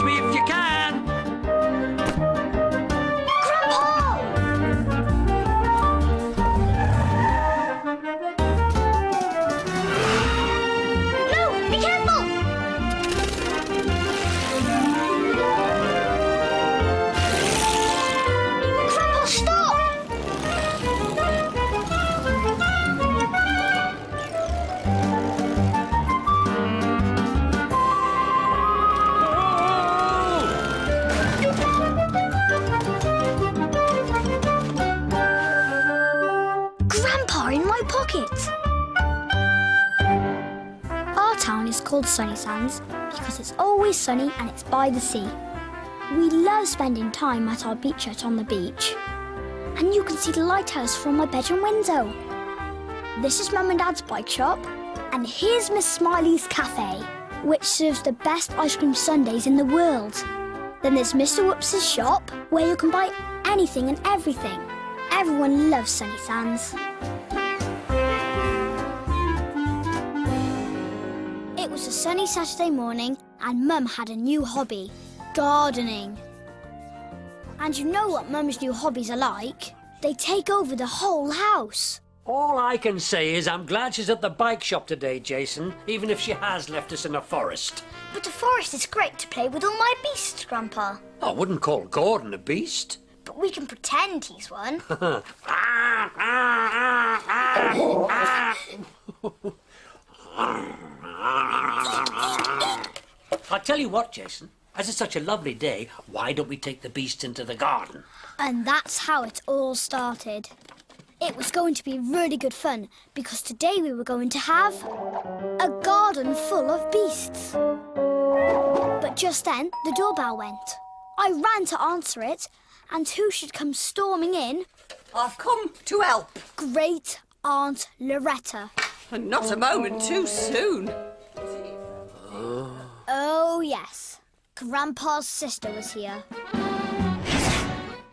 Catch me if you can. Grandpa! No, be careful! Grandpa, stop! Grandpa, in my pocket! Our town is called Sunny Sands because it's always sunny and it's by the sea. We love spending time at our beach hut on the beach. And you can see the lighthouse from my bedroom window. This is Mum and Dad's bike shop. And here's Miss Smiley's cafe, which serves the best ice cream sundaes in the world. Then there's Mr. Whoops' shop, where you can buy anything and everything. Everyone loves Sunny Sands. It was a sunny Saturday morning and Mum had a new hobby, gardening. And you know what Mum's new hobbies are like? They take over the whole house. All I can say is I'm glad she's at the bike shop today, Jason, even if she has left us in a forest. But the forest is great to play with all my beasts, Grandpa. I wouldn't call Gordon a beast. But we can pretend he's one. I'll tell you what, Jason. As it's such a lovely day, why don't we take the beast into the garden? And that's how it all started. It was going to be really good fun because today we were going to have a garden full of beasts. But just then, the doorbell went. I ran to answer it, and who should come storming in? I've come to help. Great Aunt Loretta. And not a moment too soon. Oh, yes. Grandpa's sister was here.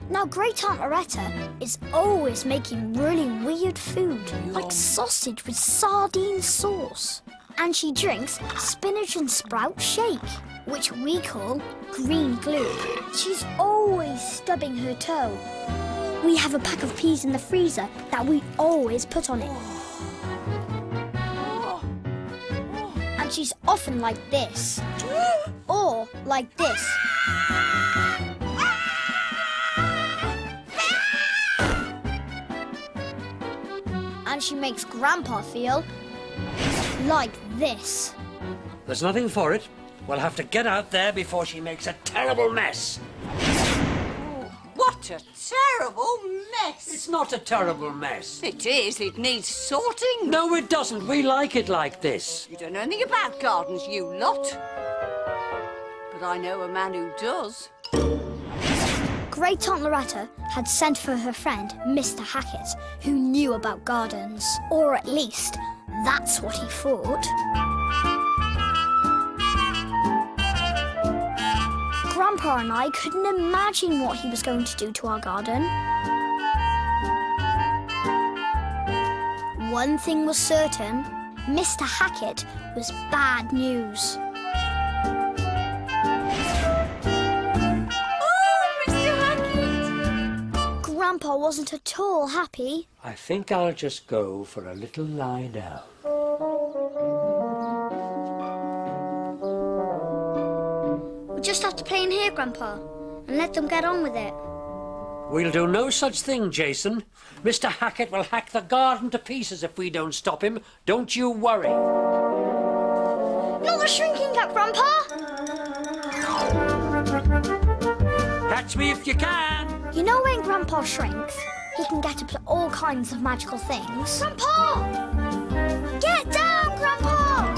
Now, Great Aunt Loretta is always making really weird food, like sausage with sardine sauce. And she drinks spinach and sprout shake, which we call green glue. She's always stubbing her toe. We have a pack of peas in the freezer that we always put on it. And she's often like this, or like this. And she makes Grandpa feel like this. There's nothing for it. We'll have to get out there before she makes a terrible mess. What a terrible mess. It's not a terrible mess. It is. It needs sorting. No, it doesn't. We like it like this. You don't know anything about gardens, you lot. But I know a man who does. Great Aunt Loretta had sent for her friend, Mr. Hackett, who knew about gardens. Or at least, that's what he thought. Grandpa and I couldn't imagine what he was going to do to our garden. One thing was certain, Mr. Hackett was bad news. Grandpa wasn't at all happy. I think I'll just go for a little lie down. We just have to play in here, Grandpa, and let them get on with it. We'll do no such thing, Jason. Mr. Hackett will hack the garden to pieces if we don't stop him. Don't you worry. Not the shrinking cap, Grandpa! Catch me if you can. You know when Grandpa shrinks, he can get up to all kinds of magical things. Grandpa! Get down, Grandpa!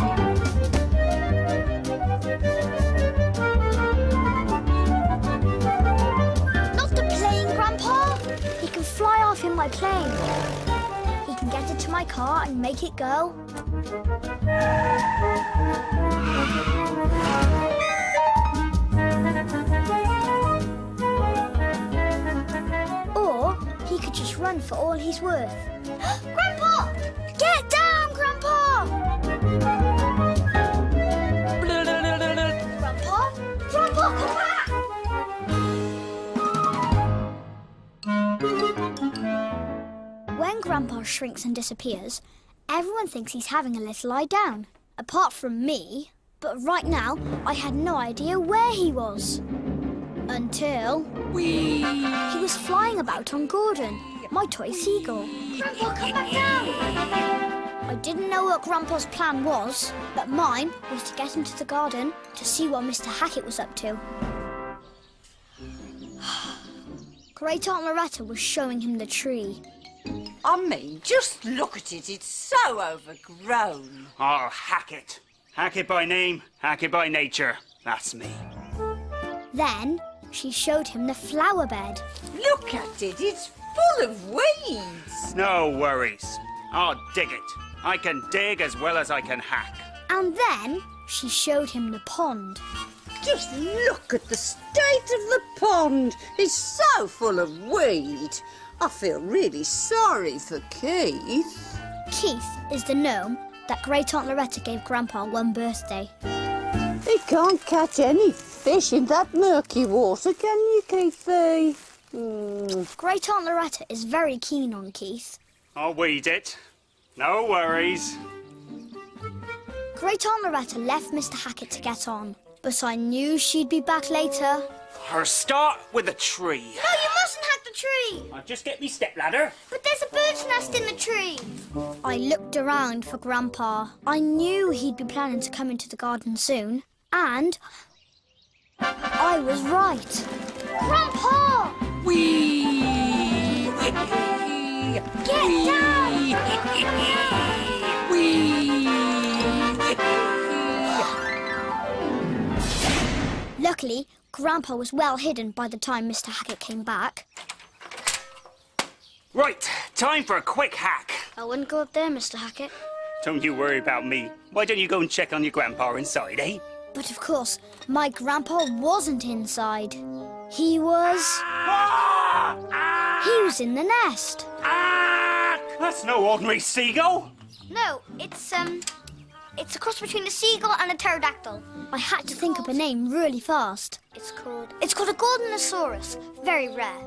Not the plane, Grandpa! He can fly off in my plane. He can get into my car and make it go. Or he could just run for all he's worth. Grandpa! Get down, Grandpa! Grandpa? Grandpa, come shrinks and disappears, everyone thinks he's having a little lie down. Apart from me. But right now, I had no idea where he was. Until... Whee! He was flying about on Gordon, my toy seagull. Grandpa, come back down! I didn't know what Grandpa's plan was, but mine was to get into the garden to see what Mr. Hackett was up to. Great Aunt Loretta was showing him the tree. I mean, just look at it. It's so overgrown. Oh, Hackett. Hackett by name, Hackett by nature. That's me. Then she showed him the flower bed. Look at it. It's full of weeds. No worries. I'll dig it. I can dig as well as I can hack. And then she showed him the pond. Just look at the state of the pond. It's so full of weed. I feel really sorry for Keith. Keith is the gnome that Great Aunt Loretta gave Grandpa one birthday. He can't catch any fish in that murky water, can you, Keithy? Great Aunt Loretta is very keen on Keith. I'll weed it. No worries. Great Aunt Loretta left Mr. Hackett to get on, but I knew she'd be back later. Or start with a tree. No, you mustn't hack the tree! I'll just get me stepladder. But there's a bird's nest in the tree. I looked around for Grandpa. I knew he'd be planning to come into the garden soon. And I was right. Grandpa! Whee! Get down! Luckily, Grandpa was well hidden by the time Mr. Hackett came back. Right, time for a quick hack. I wouldn't go up there, Mr. Hackett. Don't you worry about me. Why don't you go and check on your grandpa inside, eh? But of course, my Grandpa wasn't inside. He was... He was in the nest. That's no ordinary seagull. No, it's a cross between a seagull and a pterodactyl. I had to think up a name really fast. It's called a Gordanosaurus. Very rare.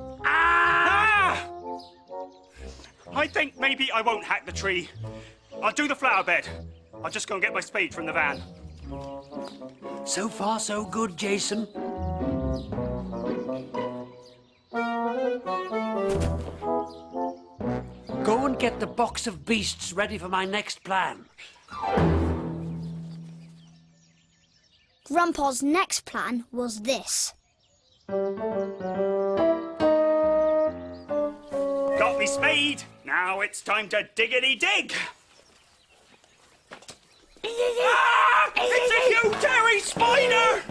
I think maybe I won't hack the tree. I'll do the flower bed. I'll just go and get my spade from the van. So far, so good, Jason. Go and get the box of beasts ready for my next plan. Grandpa's next plan was this. Got me spade. Now it's time to diggity dig. It's a huge hairy spider!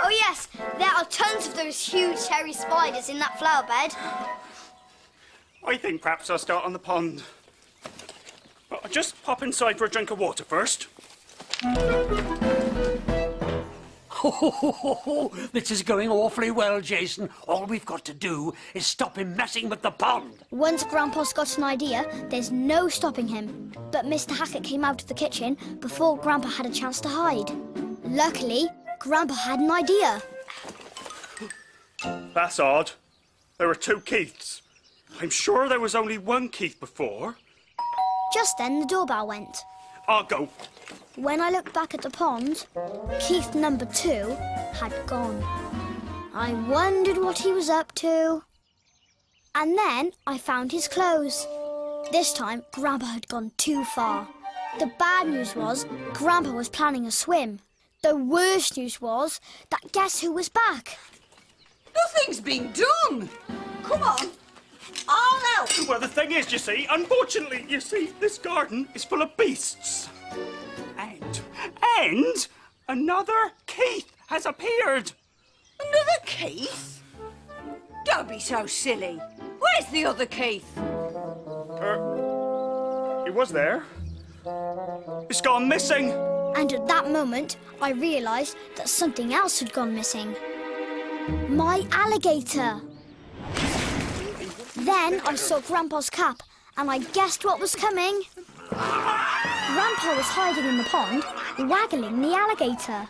Oh yes, there are tons of those huge hairy spiders in that flower bed. I think perhaps I'll start on the pond. But I'll just pop inside for a drink of water first. This is going awfully well, Jason. All we've got to do is stop him messing with the pond. Once Grandpa's got an idea, there's no stopping him. But Mr. Hackett came out of the kitchen before Grandpa had a chance to hide. Luckily, Grandpa had an idea. That's odd. There were two Keiths. I'm sure there was only one Keith before. Just then, the doorbell went. I'll go. When I looked back at the pond, Keith number 2 had gone. I wondered what he was up to. And then I found his clothes. This time, Grandpa had gone too far. The bad news was Grandpa was planning a swim. The worst news was that guess who was back? Nothing's been done. Come on. I'll help. Well, the thing is, unfortunately, this garden is full of beasts. And another Keith has appeared. Another Keith? Don't be so silly. Where's the other Keith? He was there. He's gone missing. And at that moment, I realised that something else had gone missing. My alligator. Then I saw Grandpa's cap, and I guessed what was coming. Grandpa was hiding in the pond, waggling the alligator.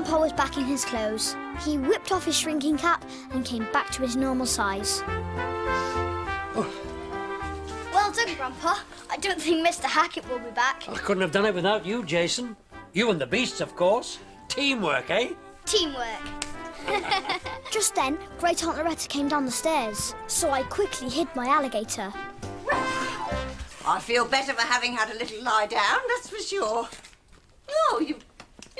Grandpa was back in his clothes. He whipped off his shrinking cap and came back to his normal size. Well done, Grandpa. I don't think Mr. Hackett will be back. I couldn't have done it without you, Jason. You and the beasts, of course. Teamwork, eh? Teamwork. Just then, Great Aunt Loretta came down the stairs, so I quickly hid my alligator. I feel better for having had a little lie down, that's for sure. Oh, you've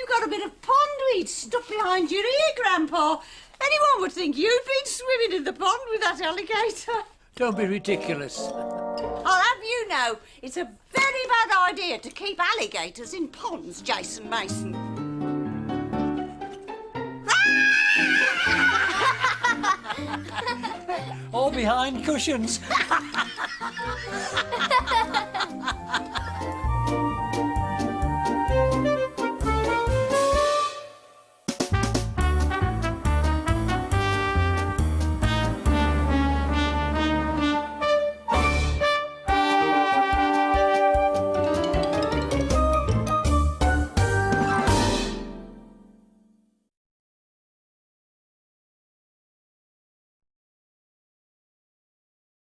got a bit of pondweed stuck behind your ear, Grandpa. Anyone would think you'd been swimming in the pond with that alligator. Don't be ridiculous. I'll have you know, it's a very bad idea to keep alligators in ponds, Jason Mason. All behind cushions.